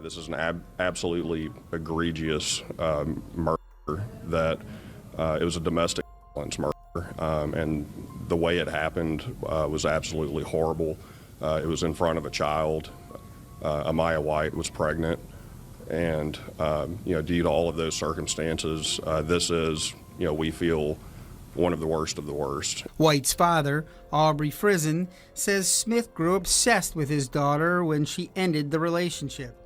This is an absolutely egregious murder that it was a domestic violence murder, and the way it happened was absolutely horrible. It was in front of a child. Amaya White was pregnant, and due to all of those circumstances, this is, we feel, one of the worst of the worst. White's father, Aubrey Frizen, says Smith grew obsessed with his daughter when she ended the relationship.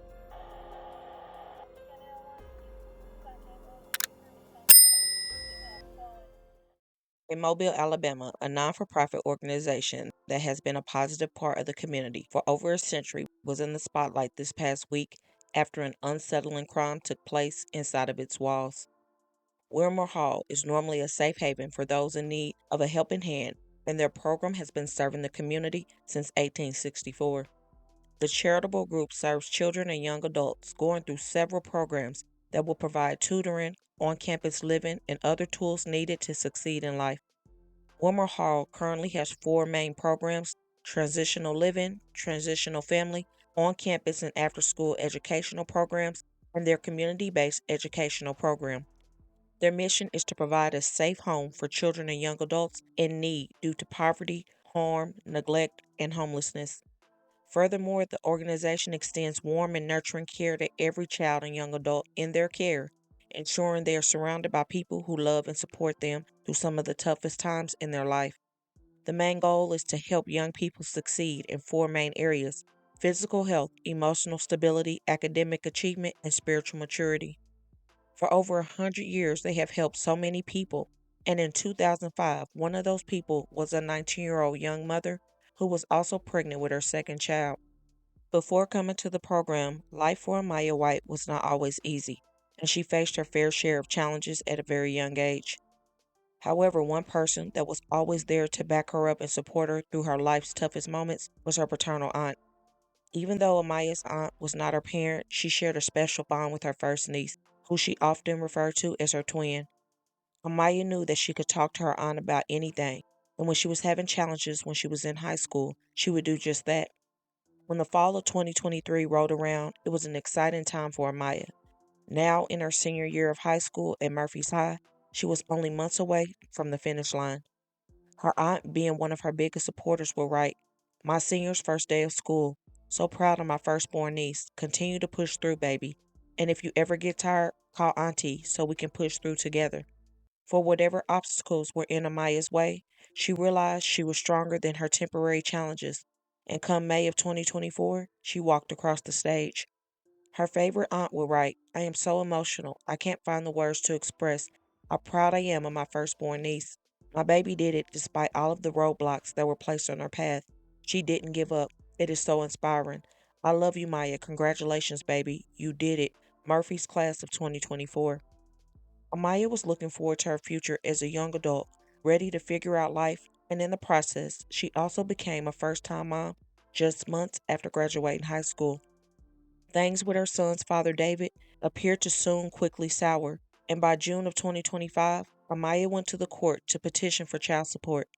In Mobile, Alabama, a non-for-profit organization that has been a positive part of the community for over a century was in the spotlight this past week after an unsettling crime took place inside of its walls. Wilmer Hall is normally a safe haven for those in need of a helping hand, and their program has been serving the community since 1864. The charitable group serves children and young adults going through several programs that will provide tutoring, on-campus living, and other tools needed to succeed in life. Wilmer Hall currently has four main programs: transitional living, transitional family, on campus and after school educational programs, and their community based educational program. Their mission is to provide a safe home for children and young adults in need due to poverty, harm, neglect, and homelessness. Furthermore, the organization extends warm and nurturing care to every child and young adult in their care, ensuring they are surrounded by people who love and support them through some of the toughest times in their life. The main goal is to help young people succeed in four main areas: physical health, emotional stability, academic achievement, and spiritual maturity. For over 100 years, they have helped so many people, and in 2005, one of those people was a 19-year-old young mother who was also pregnant with her second child. Before coming to the program, life for Amaya White was not always easy, and she faced her fair share of challenges at a very young age. However, one person that was always there to back her up and support her through her life's toughest moments was her paternal aunt. Even though Amaya's aunt was not her parent, she shared a special bond with her first niece, who she often referred to as her twin. Amaya knew that she could talk to her aunt about anything, and when she was having challenges when she was in high school, she would do just that. When the fall of 2023 rolled around, it was an exciting time for Amaya. Now in her senior year of high school at Murphy's High, she was only months away from the finish line. Her aunt, being one of her biggest supporters, will write, "My senior's first day of school. So proud of my firstborn niece. Continue to push through, baby. And if you ever get tired, call Auntie so we can push through together." For whatever obstacles were in Amaya's way, she realized she was stronger than her temporary challenges. And come May of 2024, she walked across the stage. Her favorite aunt will write, "I am so emotional. I can't find the words to express how proud I am of my firstborn niece. My baby did it despite all of the roadblocks that were placed on her path. She didn't give up. It is so inspiring. I love you, Maya. Congratulations, baby. You did it." Murphy's class of 2024. Amaya was looking forward to her future as a young adult, ready to figure out life, and in the process, she also became a first time mom just months after graduating high school. Things with her son's father, David, appeared to soon quickly sour, and by June of 2025, Amaya went to the court to petition for child support.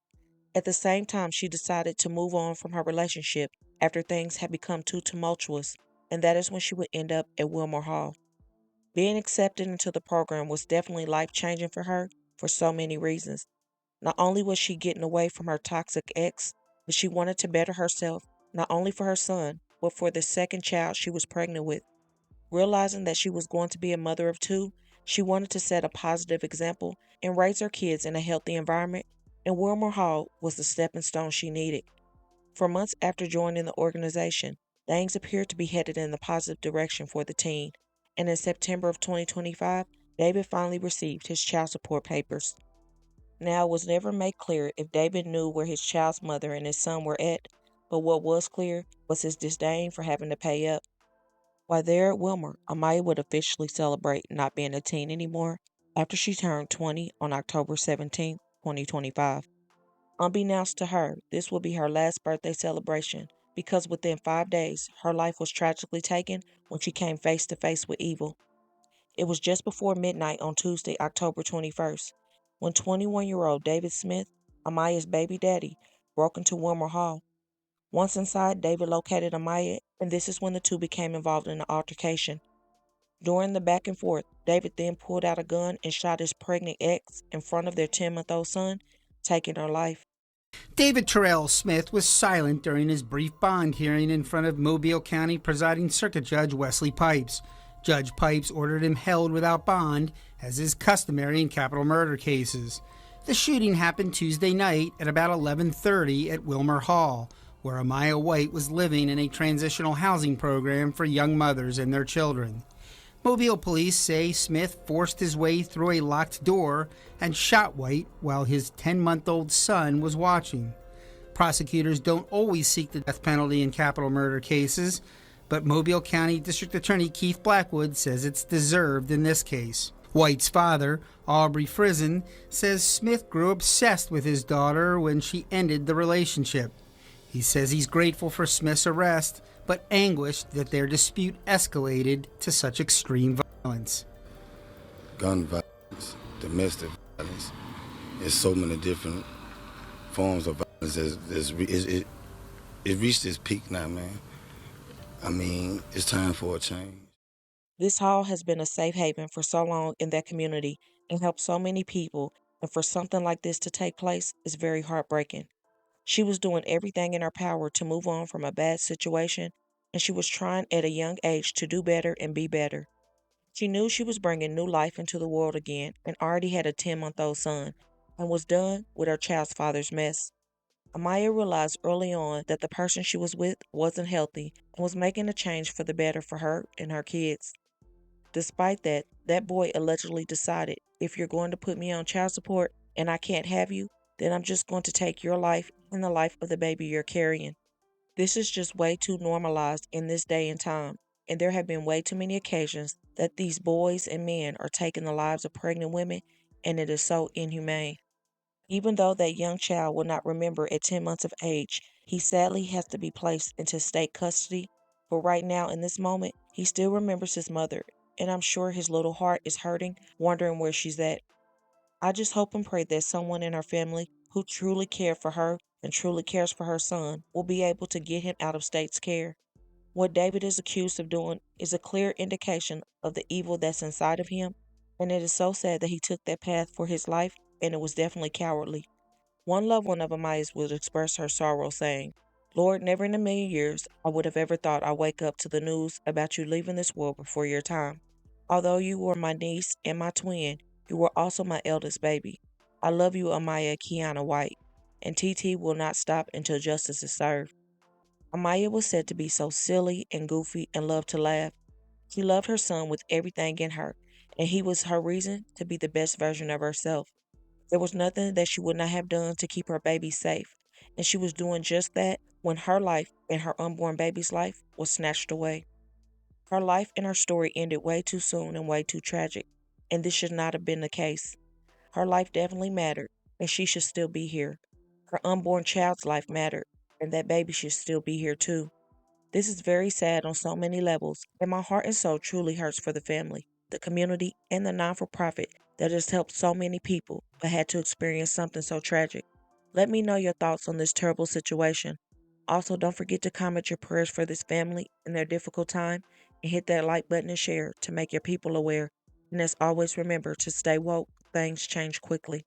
At the same time, she decided to move on from her relationship after things had become too tumultuous, and that is when she would end up at Wilmore Hall. Being accepted into the program was definitely life changing for her for so many reasons. Not only was she getting away from her toxic ex, but she wanted to better herself, not only for her son, but for the second child she was pregnant with. Realizing that she was going to be a mother of two, she wanted to set a positive example and raise her kids in a healthy environment, and Wilmer Hall was the stepping stone she needed. For months after joining the organization, things appeared to be headed in the positive direction for the teen, and in September of 2025, David finally received his child support papers. Now, it was never made clear if David knew where his child's mother and his son were at, but what was clear was his disdain for having to pay up. While there at Wilmer, Amaya would officially celebrate not being a teen anymore after she turned 20 on October 17, 2025. Unbeknownst to her, this will be her last birthday celebration because within 5 days, her life was tragically taken when she came face to face with evil. It was just before midnight on Tuesday, October 21st, when 21-year-old David Smith, Amaya's baby daddy, broke into Wilmer Hall. Once inside, David located Amaya, and this is when the two became involved in an altercation. During the back and forth, David then pulled out a gun and shot his pregnant ex in front of their 10-month-old son, taking her life. David Terrell Smith was silent during his brief bond hearing in front of Mobile County Presiding Circuit Judge Wesley Pipes. Judge Pipes ordered him held without bond, as is customary in capital murder cases. The shooting happened Tuesday night at about 11:30 at Wilmer Hall, where Amaya White was living in a transitional housing program for young mothers and their children. Mobile police say Smith forced his way through a locked door and shot White while his 10-month-old son was watching. Prosecutors don't always seek the death penalty in capital murder cases, but Mobile County District Attorney Keith Blackwood says it's deserved in this case. White's father, Aubrey Frizen, says Smith grew obsessed with his daughter when she ended the relationship. He says he's grateful for Smith's arrest, but anguished that their dispute escalated to such extreme violence. Gun violence, domestic violence, there's so many different forms of violence. It reached its peak now, man. I mean, it's time for a change. This hall has been a safe haven for so long in that community and helped so many people, and for something like this to take place is very heartbreaking. She was doing everything in her power to move on from a bad situation, and she was trying at a young age to do better and be better. She knew she was bringing new life into the world again and already had a 10-month-old son and was done with her child's father's mess. Amaya realized early on that the person she was with wasn't healthy and was making a change for the better for her and her kids. Despite that, that boy allegedly decided, if you're going to put me on child support and I can't have you, then I'm just going to take your life and the life of the baby you're carrying. This is just way too normalized in this day and time, and there have been way too many occasions that these boys and men are taking the lives of pregnant women, and it is so inhumane. Even though that young child will not remember at 10 months of age, he sadly has to be placed into state custody. But right now, in this moment, he still remembers his mother, and I'm sure his little heart is hurting, wondering where she's at. I just hope and pray that someone in her family who truly cared for her and truly cares for her son will be able to get him out of state's care. What David is accused of doing is a clear indication of the evil that's inside of him, and it is so sad that he took that path for his life, and it was definitely cowardly. One loved one of Amaya's would express her sorrow, saying, Lord, never in a million years I would have ever thought I'd wake up to the news about you leaving this world before your time. Although you were my niece and my twin, you were also my eldest baby. I love you, Amaya Kiana White, and TT will not stop until justice is served. Amaya was said to be so silly and goofy and loved to laugh. She loved her son with everything in her, and he was her reason to be the best version of herself. There was nothing that she would not have done to keep her baby safe, and she was doing just that when her life and her unborn baby's life was snatched away. Her life and her story ended way too soon and way too tragic, and this should not have been the case. Her life definitely mattered, and she should still be here. Her unborn child's life mattered, and that baby should still be here too. This is very sad on so many levels, and my heart and soul truly hurts for the family, the community, and the non-for-profit that has helped so many people but had to experience something so tragic. Let me know your thoughts on this terrible situation. Also, don't forget to comment your prayers for this family in their difficult time and hit that like button and share to make your people aware. And as always, remember to stay woke. Things change quickly.